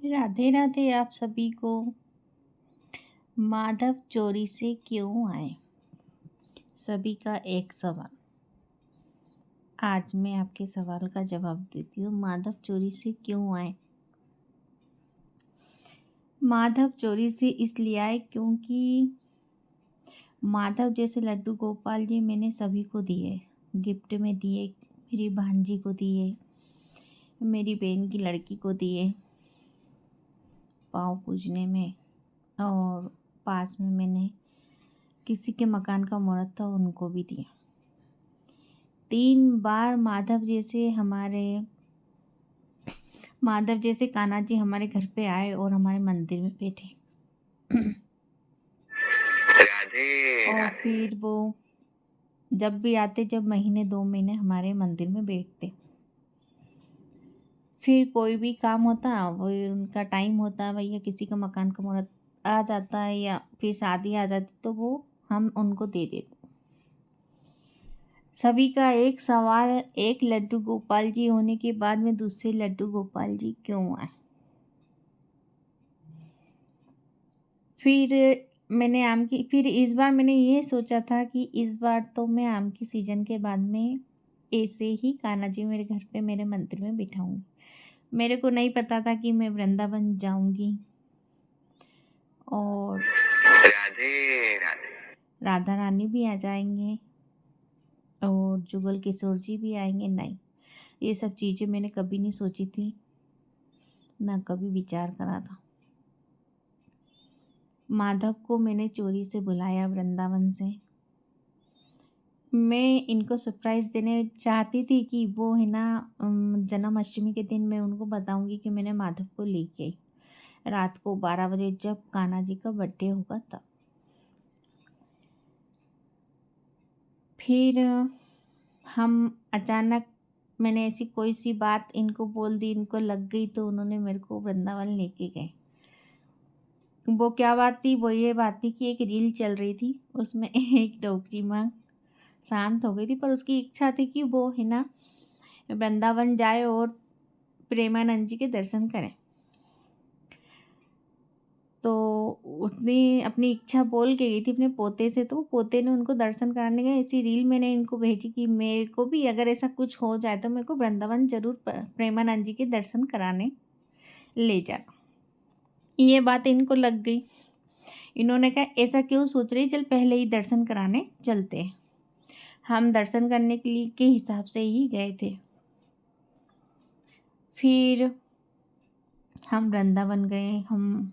राधे राधे आप सभी को। माधव चोरी से क्यों आए? सभी का एक सवाल। आज मैं आपके सवाल का जवाब देती हूँ। माधव चोरी से क्यों आए? माधव चोरी से इसलिए आए क्योंकि माधव जैसे लड्डू गोपाल जी मैंने सभी को दिए, गिफ्ट में दिए, मेरी भांजी को दिए, मेरी बहन की लड़की को दिए पाँव पूजने में, और पास में मैंने किसी के मकान का मुहूर्त था उनको भी दिया। 3 बार माधव जैसे कान्हा जी हमारे घर पे आए और हमारे मंदिर में बैठे। राधे और राधे। फिर वो जब भी आते, जब महीने 2 महीने हमारे मंदिर में बैठते। फिर कोई भी काम होता, वो उनका टाइम होता, भैया किसी का मकान का मुहूर्त आ जाता है या फिर शादी आ जाती, तो वो हम उनको दे देते। सभी का एक सवाल, एक लड्डू गोपाल जी होने के बाद में दूसरे लड्डू गोपाल जी क्यों आए? फिर इस बार मैंने ये सोचा था कि इस बार तो मैं आम की सीजन के बाद में ऐसे ही कान्हा जी मेरे घर पे मेरे मंदिर में बिठाऊंगी। मेरे को नहीं पता था कि मैं वृंदावन जाऊंगी और राधे राधे। राधा रानी भी आ जाएंगे और जुगल किशोर जी भी आएंगे। नहीं, ये सब चीज़ें मैंने कभी नहीं सोची थी, ना कभी विचार करा था। माधव को मैंने चोरी से बुलाया वृंदावन से। मैं इनको सरप्राइज़ देने चाहती थी कि वो है ना, जन्माष्टमी के दिन मैं उनको बताऊंगी कि मैंने माधव को लेके आई, रात को 12 बजे जब कान्हा जी का बर्थडे होगा तब। फिर हम अचानक, मैंने ऐसी कोई सी बात इनको बोल दी, इनको लग गई, तो उन्होंने मेरे को वृंदावन लेके गए। वो क्या बात थी? वो ये बात थी कि एक रील चल रही थी, उसमें एक डोकरी माँ शांत हो गई थी, पर उसकी इच्छा थी कि वो है ना वृंदावन जाए और प्रेमानंद जी के दर्शन करें। तो उसने अपनी इच्छा बोल के गई थी अपने पोते से, तो पोते ने उनको दर्शन कराने गए। ऐसी रील मैंने इनको भेजी कि मेरे को भी अगर ऐसा कुछ हो जाए तो मेरे को वृंदावन जरूर प्रेमानंद जी के दर्शन कराने ले जाना। ये बात इनको लग गई। इन्होंने कहा ऐसा क्यों सोच रही, चल पहले ही दर्शन कराने चलते हैं। हम दर्शन करने के लिए के हिसाब से ही गए थे। फिर हम वृंदावन गए, हम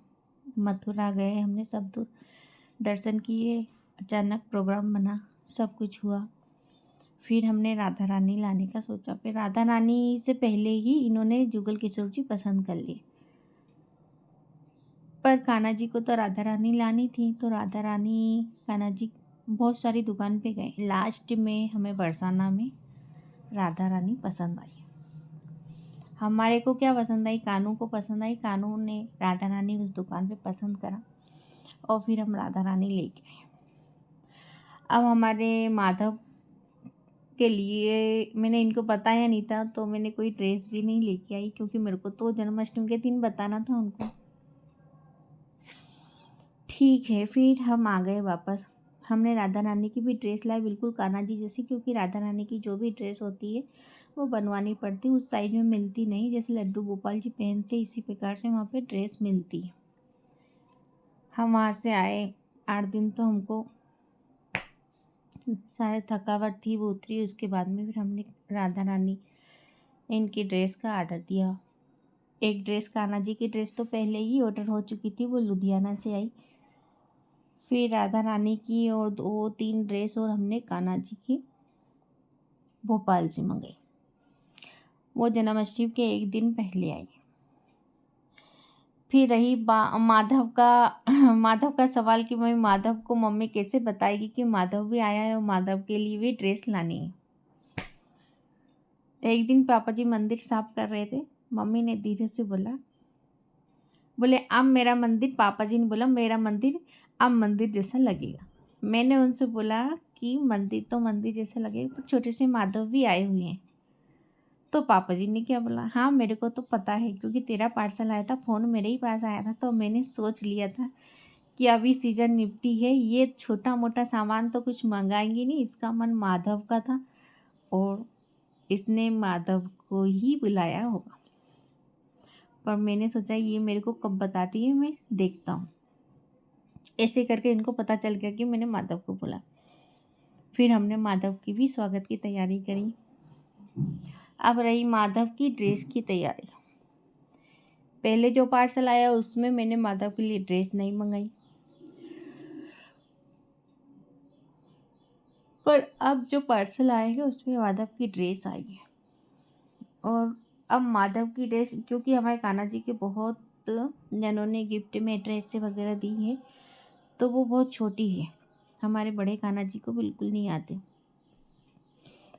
मथुरा गए, हमने सब दर्शन किए। अचानक प्रोग्राम बना, सब कुछ हुआ। फिर हमने राधा रानी लाने का सोचा। फिर राधा रानी से पहले ही इन्होंने जुगल किशोर जी पसंद कर लिए, पर कान्हा जी को तो राधा रानी लानी थी। तो राधा रानी कान्हा जी बहुत सारी दुकान पे गए। लास्ट में हमें बरसाना में राधा रानी पसंद आई। हमारे को क्या पसंद आई? कानू को पसंद आई। कानू ने राधा रानी उस दुकान पे पसंद करा और फिर हम राधा रानी लेके आए। अब हमारे माधव के लिए मैंने इनको बताया नहीं था, तो मैंने कोई ड्रेस भी नहीं लेके आई, क्योंकि मेरे को तो जन्माष्टमी के दिन बताना था उनको। ठीक है, फिर हम आ गए वापस। हमने राधा रानी की भी ड्रेस लाई, बिल्कुल कान्हा जी जैसी, क्योंकि राधा रानी की जो भी ड्रेस होती है वो बनवानी पड़ती, उस साइज में मिलती नहीं। जैसे लड्डू गोपाल जी पहनते इसी प्रकार से वहाँ पे ड्रेस मिलती है। हम वहाँ से आए, 8 दिन तो हमको सारे थकावट थी, वो उतरी। उसके बाद में फिर हमने राधा रानी इनकी ड्रेस का आर्डर दिया। एक ड्रेस, कान्हा जी की ड्रेस तो पहले ही ऑर्डर हो चुकी थी, वो लुधियाना से आई। फिर राधा रानी की और 2-3 ड्रेस और हमने कान्हा जी की भोपाल से मंगाई। वो जन्माष्टमी के एक दिन पहले आई। फिर रही माधव का सवाल कि मैं माधव को मम्मी कैसे बताएगी कि माधव भी आया है और माधव के लिए भी ड्रेस लानी है। एक दिन पापा जी मंदिर साफ कर रहे थे, मम्मी ने धीरे से बोले अब मेरा मंदिर, पापा जी ने बोला मेरा मंदिर अब मंदिर जैसा लगेगा। मैंने उनसे बोला कि मंदिर तो मंदिर जैसा लगेगा, पर छोटे से माधव भी आए हुए हैं। तो पापा जी ने क्या बोला, हाँ मेरे को तो पता है क्योंकि तेरा पार्सल आया था, फ़ोन मेरे ही पास आया था, तो मैंने सोच लिया था कि अभी सीज़न निपटी है, ये छोटा-मोटा सामान तो कुछ मँगाएँगी नहीं, इसका मन माधव का था और इसने माधव को ही बुलाया होगा। पर मैंने सोचा ये मेरे को कब बताती है, मैं देखता हूँ। ऐसे करके इनको पता चल गया कि मैंने माधव को बोला। फिर हमने माधव की भी स्वागत की तैयारी करी। अब रही माधव की ड्रेस की तैयारी। पहले जो पार्सल आया उसमें मैंने माधव के लिए ड्रेस नहीं मंगाई, पर अब जो पार्सल आएगा उसमें माधव की ड्रेस आई है। और अब माधव की ड्रेस, क्योंकि हमारे कान्हा जी के बहुत जनों ने गिफ्ट में ड्रेस वगैरह दी है, तो वो बहुत छोटी है, हमारे बड़े कान्हा जी को बिल्कुल नहीं आते।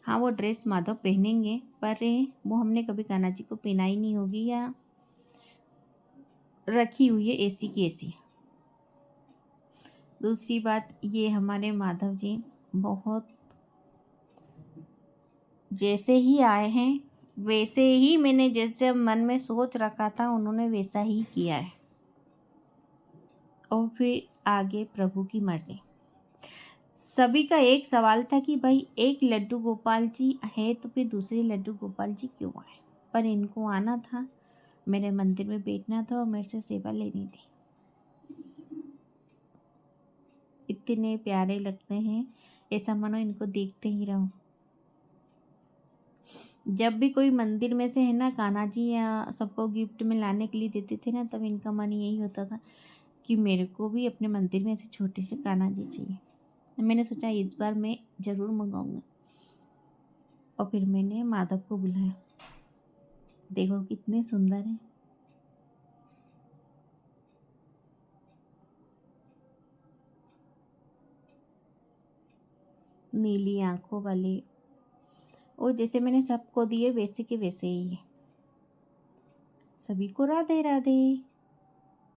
हाँ वो ड्रेस माधव पहनेंगे, पर वो हमने कभी कान्हा जी को पहनाई नहीं होगी या रखी हुई है ऐसी की ऐसी। दूसरी बात, ये हमारे माधव जी बहुत, जैसे ही आए हैं वैसे ही, मैंने जैसे मन में सोच रखा था उन्होंने वैसा ही किया है। और फिर आगे प्रभु की मर्जी। सभी का एक सवाल था कि भाई एक लड्डू गोपाल जी है तो फिर दूसरे लड्डू गोपाल जी क्यों आए, पर इनको आना था, मेरे मंदिर में बैठना था और मेरे से सेवा लेनी थी। इतने प्यारे लगते हैं, ऐसा मानो इनको देखते ही रहो। जब भी कोई मंदिर में से है ना कान्हा जी या सबको गिफ्ट में लाने के लिए देते थे ना, तब इनका मन यही होता था कि मेरे को भी अपने मंदिर में से छोटे से कान्हा जी चाहिए। मैंने सोचा इस बार मैं ज़रूर मंगाऊंगा और फिर मैंने माधव को बुलाया। देखो कितने सुंदर हैं। नीली आंखों वाले, और जैसे मैंने सबको दिए वैसे के वैसे ही है। सभी को राधे राधे।